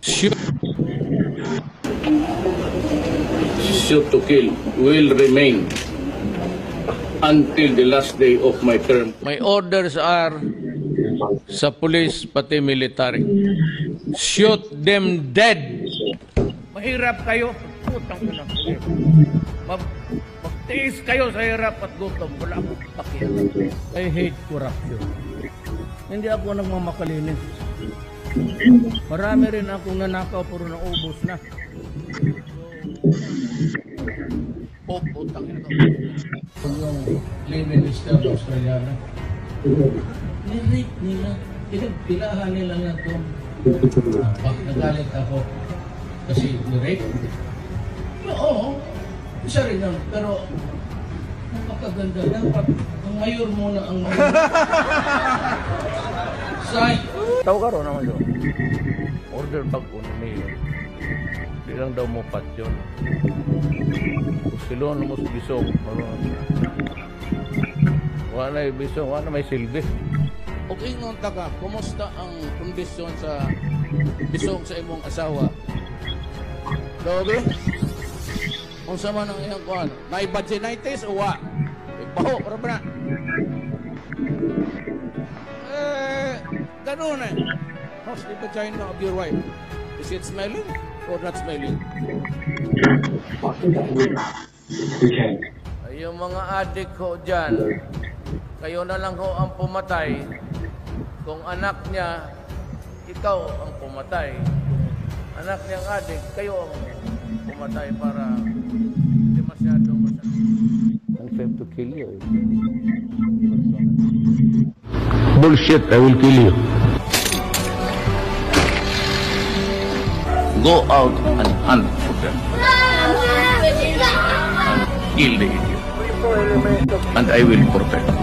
shoot to kill will remain until the last day of my term. My orders are sa police pati military. Shoot them dead. Mahirap kayo. Putang ina. Magtiis kayo sa hirap at gutom. Wala akong pakialam. I hate corruption. Hindi ako nagmamakalinis. Marami rin akong nanakaw pero naubos na. Putang ina. Yung living star Australiana. Nirate nila. Pilahan nila na ito. Pag nagalit ako kasi nirate. Oo. Isa rin yun. Pero napakaganda. Dapat ang mayor muna ang mayor. Say! Tawag ka rin naman yun. Order bag ko ni mayor. Di lang daw mo pat yun. Silon mo sa bisong. Wala yung bisong. Wala may silbi. Okay nung taga, kumusta ang kondisyon sa bisong sa imong asawa? Dobe? Kung sama ng iyang kuhan, may vaginitis o wa? Ipaho, marami na. Ganun eh. How's the vagina of your wife? Is it smelling or not smelling? Yung mga adik ko dyan, kayo na lang ho ang pumatay. Kung anak niya, ikaw ang pumatay. Kung anak niyang adik, kayo ang pumatay para hindi masyadong masakit. I'm trying to kill you. Bullshit, I will kill you. Go out and hunt for them. And kill the idiot. And I will protect you.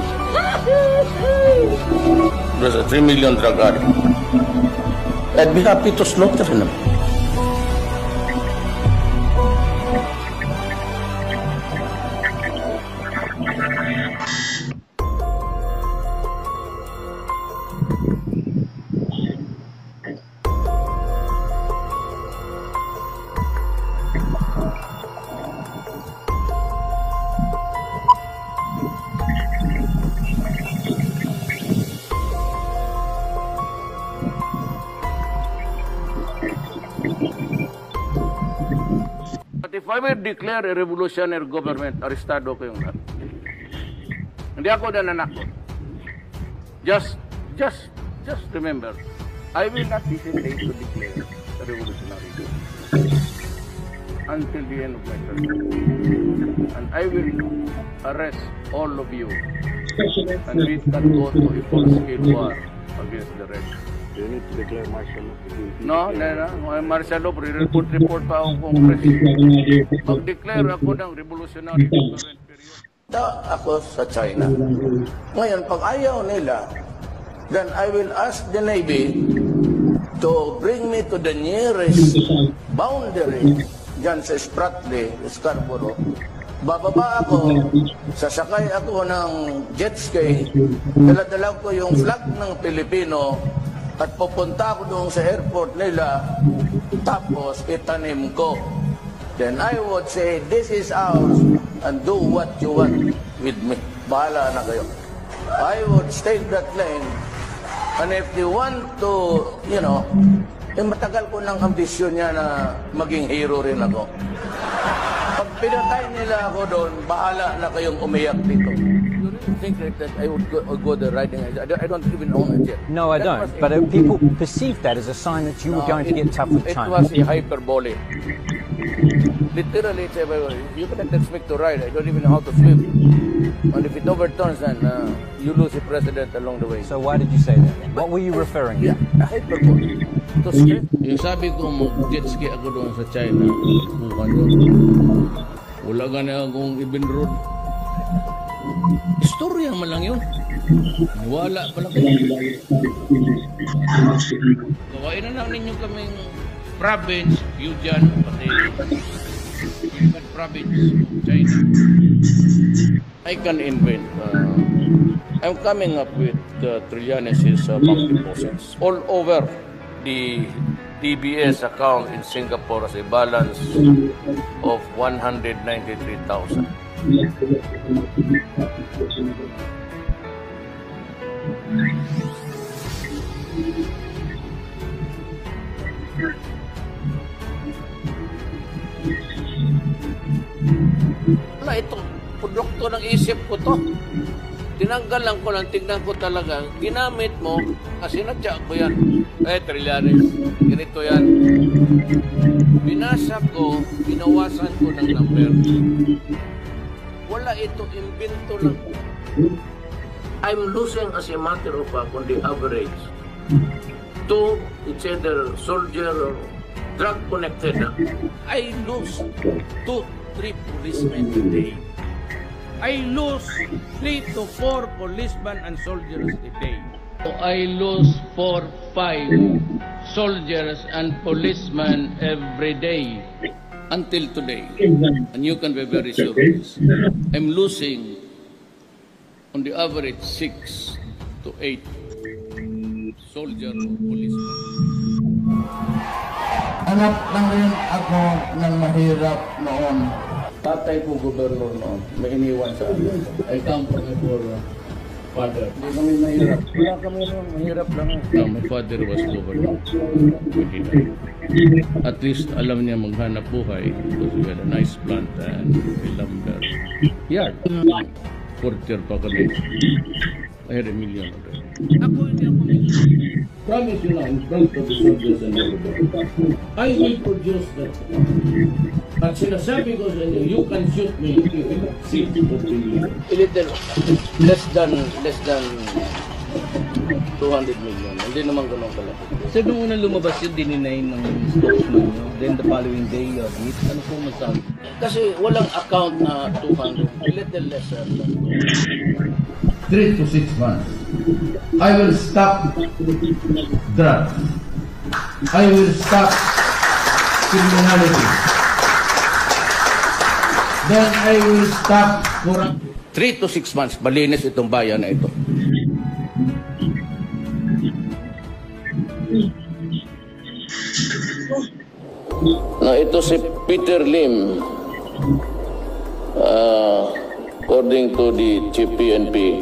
There's a 3 million drug addict. I'd be happy to slaughter him. But if I will declare a revolutionary government, arestado ko yung lahat. Hindi ako nananakot. Just remember, I will not hesitate to declare a revolutionary government until the end of my term. And I will arrest all of you. And we can go to a full-scale war against the rest. Do you need to declare martial law? No. Martial law, report pa akong Congress. Mag-declare ako ng revolutionary government period. Ako sa China. Ngayon, pag ayaw nila, then I will ask the Navy to bring me to the nearest boundary dyan sa Spratly, Scarborough. Bababa ako, sasakay ako ng jet ski, dala-dala ko yung flag ng Pilipino at pupunta ako doon sa airport nila, tapos itanim ko. Then I would say, this is ours and do what you want with me. Bahala na kayo. I would stake that claim, and if they want to, matagal ko ng ambisyon niya na maging hero rin ako. Pag pinatay nila ako doon, bahala na kayong umiyak dito. You think that I would go the riding? I don't even own it yet. No, I don't. But people perceived that as a sign that you were going to get tough with China. It was a hyperbole. Literally, you cannot expect to ride. I don't even know how to swim. And if it overturns, then you lose the president along the way. So why did you say that? What were you referring to? Yeah, hyperbole. Yung sabi ko, mag-jet ski ako doon sa China. Wala ka na akong ibinroad. Istorya man lang yun. Wala pa lang kayo. Gawain na lang ninyo kaming province, Fujian, pati province, China. I can invent. I'm coming up with Trillanes' bank deposits all over the DBS account in Singapore has a balance of 193,000. Wala, ito, produkto ng isip ko to. Tinanggalan ko lang, tignan ko talaga. Ginamit mo, kasi nadya ko yan. Trillanes, ganito yan. Binasa ko, binawasan ko ng number. Wala ito, invento lang. I'm losing as a matter of fact on the average. Two, it's either soldier or drug connected. I lose 2-3 policemen a day. I lose 3 to 4 policemen and soldiers a day. So I lose 4-5 soldiers and policemen every day until today. And you can be very sure of this. I'm losing on the average 6 to 8 soldiers or policemen. Anak lang rin ako ng mahirap noon. Tatay ko gobernador noon, may iniwan sa akin. I come from a poor father. Hindi kami mahirap. Wala kami noon, mahirap lang. My father was governor. At least alam niya maghanap buhay because we had a nice plant and a lumber yard. Quarter pa kami. I had $1 million already. Ako hindi ako promise you now in front of the soldiers and everybody. I will produce that. At sinasabi ko sa inyo, you can shoot me if you will see what we need. A little less than 200 million. Hindi naman ganun kalaki. So, nung unang lumabas yun, dininay ng spokesman nyo. Then the following day, ano po masabi? Kasi walang account na 200. A little less than 3 to 6 months. I will stop drugs. I will stop criminality. Then I will stop corruption. 3 to 6 months, malinis itong bayan na ito. Na ito si Peter Lim, according to the Chief PNP,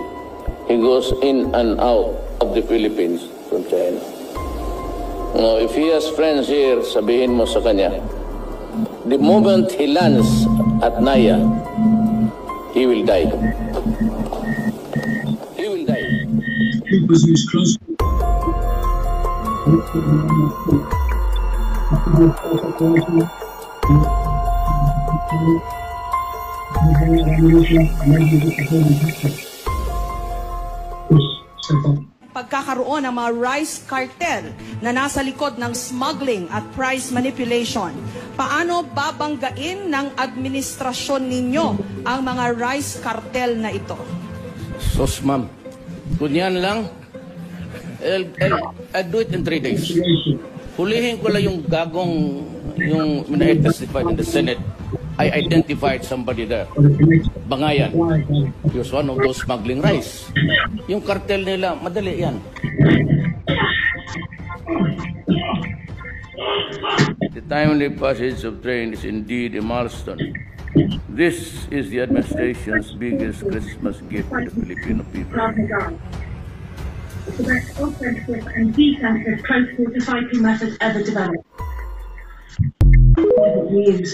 he goes in and out of the Philippines from China. Now, if he has friends here, sabihin mo sa kanya, the moment he lands at Naya, he will die. He will die. Pagkakaroon ng mga rice cartel na nasa likod ng smuggling at price manipulation, paano babanggain ng administrasyon ninyo ang mga rice cartel na ito? Sos, ma'am. Kunyan lang, I'll do it in 3 days. Hulihin ko lang yung gagong, yung I testified in the Senate. I identified somebody there. Bangayan. He was one of those smuggling rice. Yung cartel nila, madali yan. The timely passage of train is indeed a milestone. This is the administration's biggest Christmas gift to the Filipino people. It's the best offensive and defensive close water fighting method ever developed. It means